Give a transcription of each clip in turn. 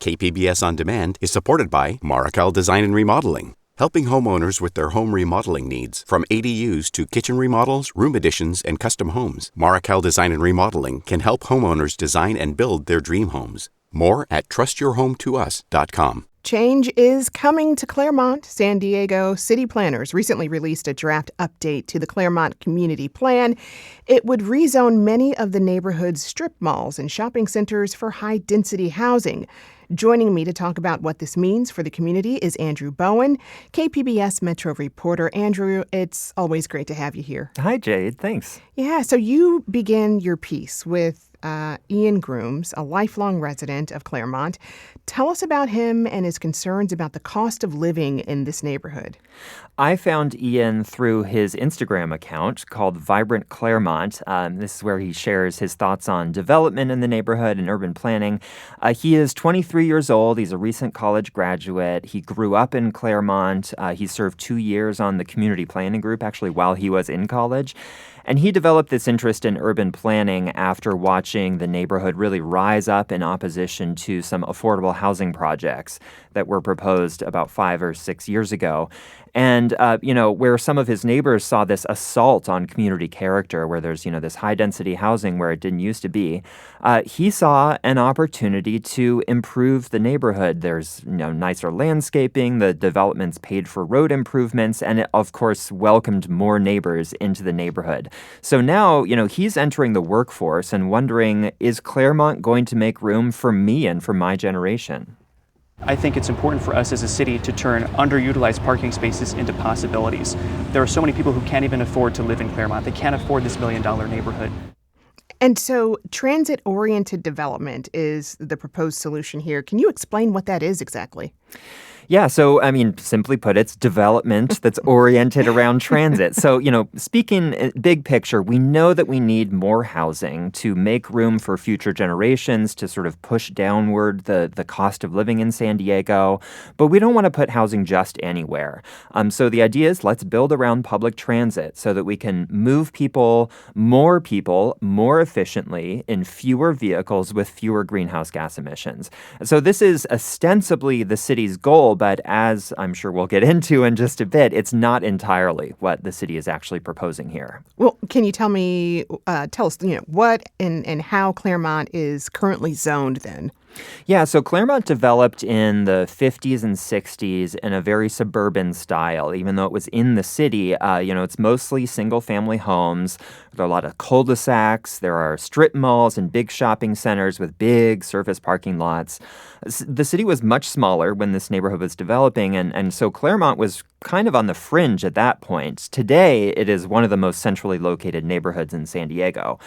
KPBS On Demand is supported by Markel Design and Remodeling, helping homeowners with their home remodeling needs. From ADUs to kitchen remodels, room additions, and custom homes, Markel Design and Remodeling can help homeowners design and build their dream homes. More at trustyourhometous.com. Change is coming to Clairemont. San Diego city planners recently released a draft update to the Clairemont Community Plan. It would rezone many of the neighborhood's strip malls and shopping centers for high-density housing. Joining me to talk about what this means for the community is Andrew Bowen, KPBS Metro reporter. Andrew, it's always great to have you here. Hi, Jade. Thanks. Yeah, so you begin your piece with Ian Grooms, a lifelong resident of Clairemont. Tell us about him and his concerns about the cost of living in this neighborhood. I found Ian through his Instagram account called Vibrant Clairemont. This is where he shares his thoughts on development in the neighborhood and urban planning. He is 23 years old. He's a recent college graduate. He grew up in Clairemont. He served 2 years on the community planning group, actually, while he was in college. And he developed this interest in urban planning after watching the neighborhood really rise up in opposition to some affordable housing projects that were proposed about 5 or 6 years ago. And, where some of his neighbors saw this assault on community character, where there's, this high-density housing where it didn't used to be, he saw an opportunity to improve the neighborhood. There's, nicer landscaping, the developments paid for road improvements, and it, of course, welcomed more neighbors into the neighborhood. So now, he's entering the workforce and wondering, is Clairemont going to make room for me and for my generation? I think it's important for us as a city to turn underutilized parking spaces into possibilities. There are so many people who can't even afford to live in Clairemont. They can't afford this $1 million neighborhood. And so transit-oriented development is the proposed solution here. Can you explain what that is exactly? Yeah, so, simply put, it's development that's oriented around transit. So, speaking big picture, we know that we need more housing to make room for future generations, to sort of push downward the cost of living in San Diego. But we don't want to put housing just anywhere. So the idea is let's build around public transit so that we can move people more efficiently in fewer vehicles with fewer greenhouse gas emissions. So this is ostensibly the city's goal, but as I'm sure we'll get into in just a bit, it's not entirely what the city is actually proposing here. Well, can you tell us, what and how Clairemont is currently zoned then? Yeah, so Clairemont developed in the 50s and 60s in a very suburban style. Even though it was in the city, it's mostly single-family homes. There are a lot of cul-de-sacs. There are strip malls and big shopping centers with big surface parking lots. The city was much smaller when this neighborhood was developing, and so Clairemont was kind of on the fringe at that point. Today, it is one of the most centrally located neighborhoods in San Diego.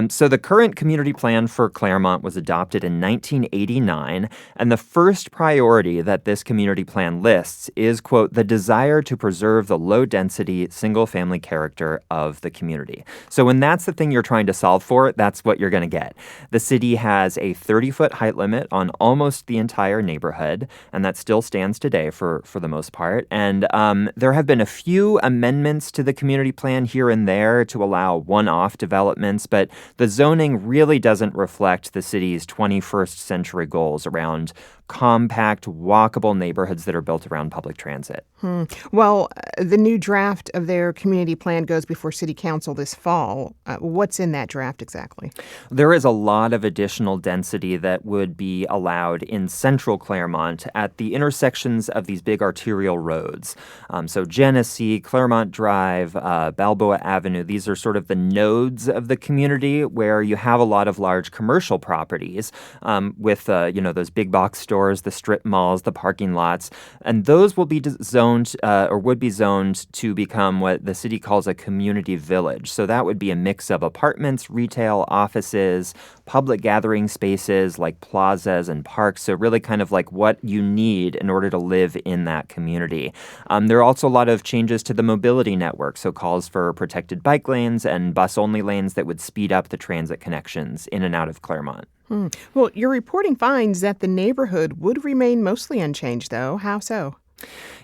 So the current community plan for Clairemont was adopted in 1989, and the first priority that this community plan lists is, quote, the desire to preserve the low-density, single-family character of the community. So when that's the thing you're trying to solve for, that's what you're going to get. The city has a 30-foot height limit on almost the entire neighborhood, and that still stands today for the most part. And there have been a few amendments to the community plan here and there to allow one-off developments, but the zoning really doesn't reflect the city's 21st century goals around compact, walkable neighborhoods that are built around public transit. Well, the new draft of their community plan goes before City Council this fall. What's in that draft exactly? There is a lot of additional density that would be allowed in central Clairemont at the intersections of these big arterial roads. So Genesee, Clairemont Drive, Balboa Avenue, these are sort of the nodes of the community where you have a lot of large commercial properties with, those big box stores, the strip malls, the parking lots, and those will be zoned would be zoned to become what the city calls a community village. So that would be a mix of apartments, retail, offices, public gathering spaces like plazas and parks. So really kind of like what you need in order to live in that community. There are also a lot of changes to the mobility network. So calls for protected bike lanes and bus-only lanes that would speed up the transit connections in and out of Clairemont. Well, your reporting finds that the neighborhood would remain mostly unchanged, though. How so?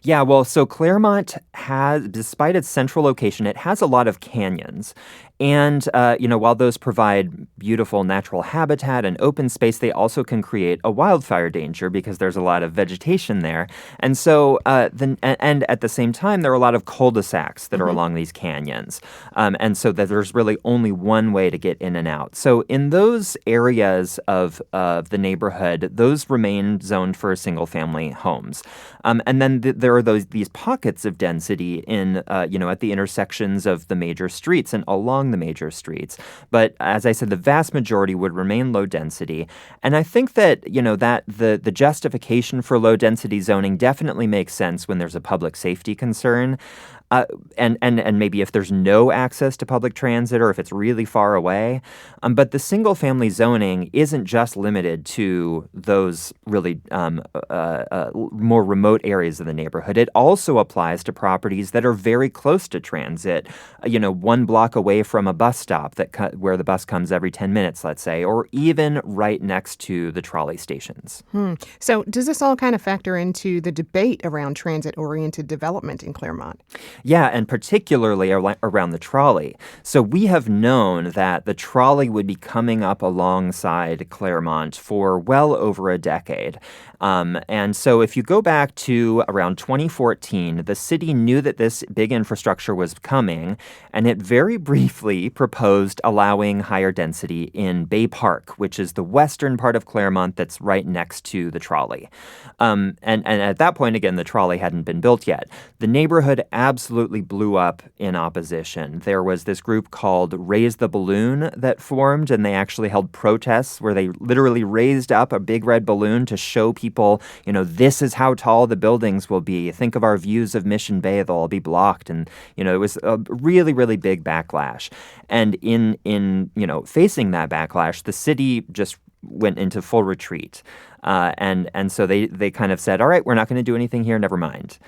Yeah, well, so Claremont has, despite its central location, it has a lot of canyons. And, while those provide beautiful natural habitat and open space, they also can create a wildfire danger because there's a lot of vegetation there. And so, and at the same time, there are a lot of cul-de-sacs that are along these canyons. And so that there's really only one way to get in and out. So in those areas of the neighborhood, those remain zoned for single-family homes. And then there are these pockets of density in, at the intersections of the major streets and along the major streets. But as I said, the vast majority would remain low density. And I think that, that the justification for low density zoning definitely makes sense when there's a public safety concern. And maybe if there's no access to public transit or if it's really far away. But the single-family zoning isn't just limited to those really more remote areas of the neighborhood. It also applies to properties that are very close to transit, 1 block away from a bus stop where the bus comes every 10 minutes, let's say, or even right next to the trolley stations. So does this all kind of factor into the debate around transit-oriented development in Clairemont? Yeah, and particularly around the trolley. So we have known that the trolley would be coming up alongside Clairemont for well over a decade. And so if you go back to around 2014, the city knew that this big infrastructure was coming, and it very briefly proposed allowing higher density in Bay Park, which is the western part of Clairemont that's right next to the trolley. And at that point, again, the trolley hadn't been built yet. The neighborhood absolutely blew up in opposition. There was this group called Raise the Balloon that formed, and they actually held protests where they literally raised up a big red balloon to show people, this is how tall the buildings will be. Think of our views of Mission Bay, they'll all be blocked. And, it was a really, really big backlash. And in facing that backlash, the city just went into full retreat. And so they kind of said, all right, we're not going to do anything here, never mind.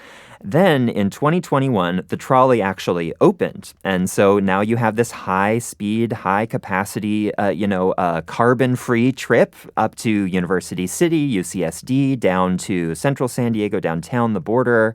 Then in 2021, the trolley actually opened. And so now you have this high-speed, high-capacity, carbon-free trip up to University City, UCSD, down to central San Diego, downtown, the border.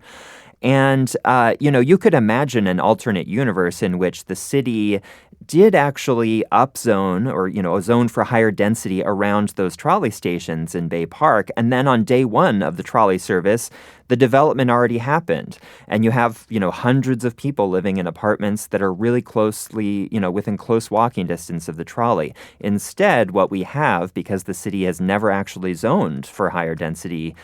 And, you could imagine an alternate universe in which the city did actually upzone or, a zone for higher density around those trolley stations in Bay Park. And then on day one of the trolley service, the development already happened. And you have, hundreds of people living in apartments that are really closely, within close walking distance of the trolley. Instead, what we have, because the city has never actually zoned for higher density,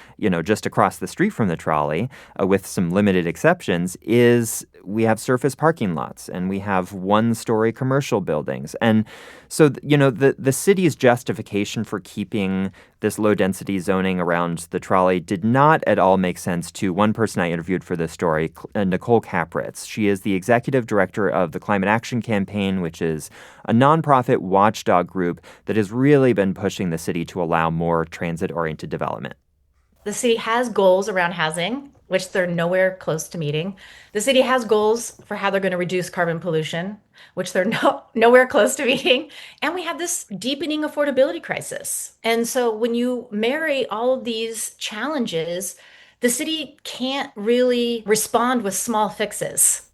just across the street from the trolley, with some limited exceptions, is we have surface parking lots and we have one-story commercial buildings. And so, the city's justification for keeping this low-density zoning around the trolley did not at all make sense to one person I interviewed for this story, Nicole Kapritz. She is the executive director of the Climate Action Campaign, which is a nonprofit watchdog group that has really been pushing the city to allow more transit-oriented development. The city has goals around housing, which they're nowhere close to meeting. The city has goals for how they're going to reduce carbon pollution, which they're nowhere close to meeting. And we have this deepening affordability crisis. And so when you marry all of these challenges, the city can't really respond with small fixes.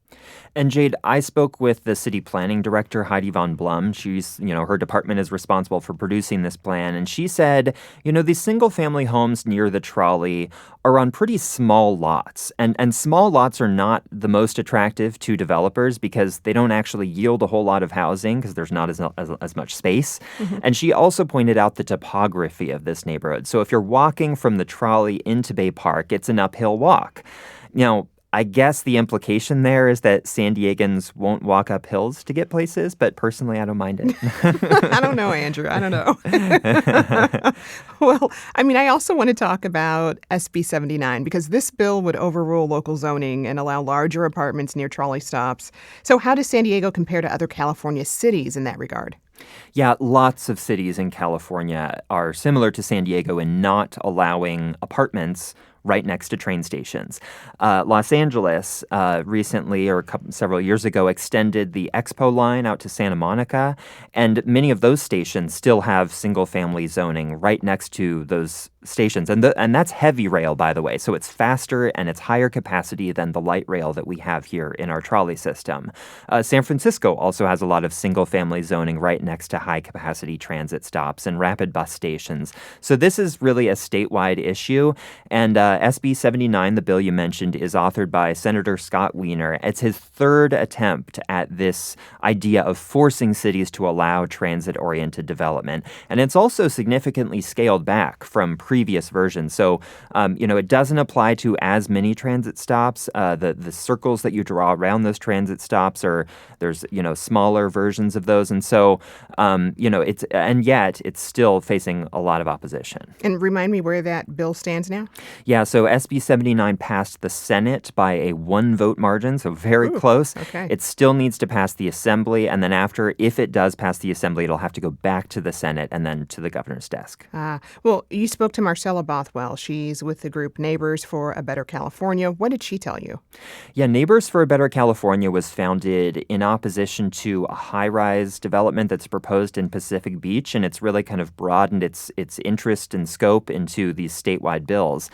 And Jade, I spoke with the city planning director, Heidi von Blum. She's, her department is responsible for producing this plan. And she said, these single family homes near the trolley are on pretty small lots. And small lots are not the most attractive to developers because they don't actually yield a whole lot of housing because there's not as much space. Mm-hmm. And she also pointed out the topography of this neighborhood. So if you're walking from the trolley into Bay Park, it's an uphill walk. I guess the implication there is that San Diegans won't walk up hills to get places, but personally, I don't mind it. I don't know, Andrew. I don't know. Well, I also want to talk about SB 79 because this bill would overrule local zoning and allow larger apartments near trolley stops. So how does San Diego compare to other California cities in that regard? Yeah, lots of cities in California are similar to San Diego in not allowing apartments right next to train stations. Los Angeles recently, or several years ago, extended the Expo line out to Santa Monica, and many of those stations still have single-family zoning right next to those stations. And that's heavy rail, by the way, so it's faster and it's higher capacity than the light rail that we have here in our trolley system. San Francisco also has a lot of single-family zoning right next to high-capacity transit stops and rapid bus stations. So this is really a statewide issue, and SB 79, the bill you mentioned, is authored by Senator Scott Wiener. It's his third attempt at this idea of forcing cities to allow transit-oriented development. And it's also significantly scaled back from previous versions. So, it doesn't apply to as many transit stops. The circles that you draw around those transit stops there's smaller versions of those. And so, yet it's still facing a lot of opposition. And remind me where that bill stands now? Yeah, so SB 79 passed the Senate by a one-vote margin, so very close. Okay. It still needs to pass the Assembly, and then if it does pass the Assembly, it'll have to go back to the Senate and then to the governor's desk. Well, you spoke to Marcella Bothwell. She's with the group Neighbors for a Better California. What did she tell you? Yeah, Neighbors for a Better California was founded in opposition to a high-rise development that's proposed in Pacific Beach, and it's really kind of broadened its interest and scope into these statewide bills.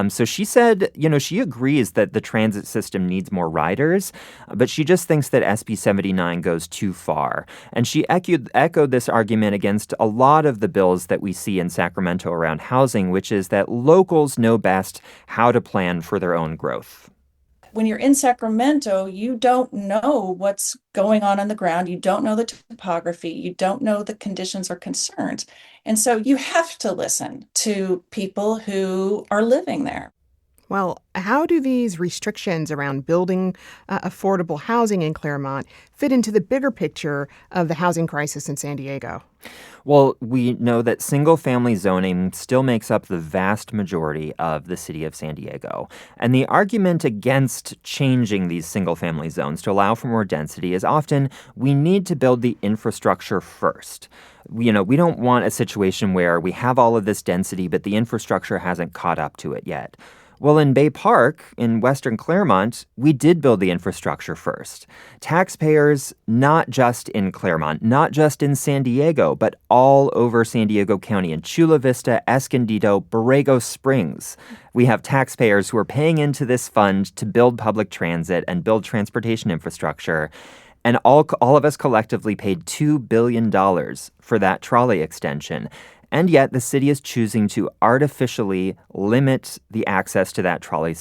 So she said, she agrees that the transit system needs more riders, but she just thinks that SB 79 goes too far. And she echoed this argument against a lot of the bills that we see in Sacramento around housing, which is that locals know best how to plan for their own growth. When you're in Sacramento, you don't know what's going on the ground. You don't know the topography. You don't know the conditions or concerns. And so you have to listen to people who are living there. Well, how do these restrictions around building affordable housing in Clairemont fit into the bigger picture of the housing crisis in San Diego? Well, we know that single-family zoning still makes up the vast majority of the city of San Diego. And the argument against changing these single-family zones to allow for more density is often we need to build the infrastructure first. We don't want a situation where we have all of this density, but the infrastructure hasn't caught up to it yet. Well, in Bay Park, in Western Clairemont, we did build the infrastructure first. Taxpayers, not just in Clairemont, not just in San Diego, but all over San Diego County, in Chula Vista, Escondido, Borrego Springs. We have taxpayers who are paying into this fund to build public transit and build transportation infrastructure. And all of us collectively paid $2 billion for that trolley extension. And yet the city is choosing to artificially limit the access to that trolley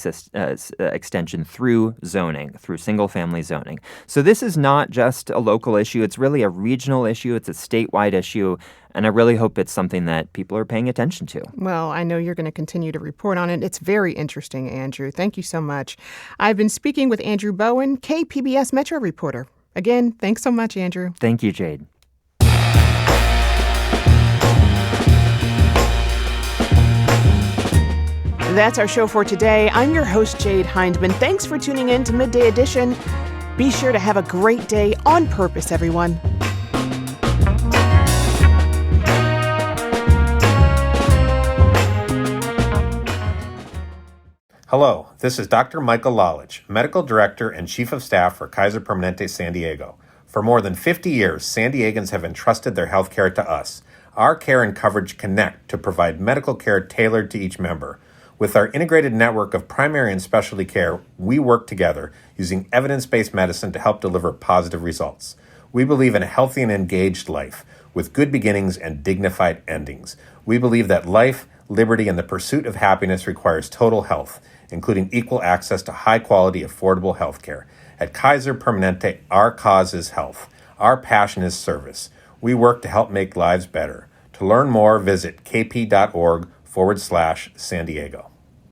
extension through zoning, through single-family zoning. So this is not just a local issue. It's really a regional issue. It's a statewide issue. And I really hope it's something that people are paying attention to. Well, I know you're going to continue to report on it. It's very interesting, Andrew. Thank you so much. I've been speaking with Andrew Bowen, KPBS Metro reporter. Again, thanks so much, Andrew. Thank you, Jade. That's our show for today. I'm your host, Jade Hindman. Thanks for tuning in to Midday Edition. Be sure to have a great day on purpose, everyone. Hello, this is Dr. Michael Lalage, Medical Director and Chief of Staff for Kaiser Permanente San Diego. For more than 50 years, San Diegans have entrusted their health care to us. Our care and coverage connect to provide medical care tailored to each member. With our integrated network of primary and specialty care, we work together using evidence-based medicine to help deliver positive results. We believe in a healthy and engaged life with good beginnings and dignified endings. We believe that life, liberty, and the pursuit of happiness requires total health, including equal access to high-quality, affordable health care. At Kaiser Permanente, our cause is health. Our passion is service. We work to help make lives better. To learn more, visit kp.org/San Diego.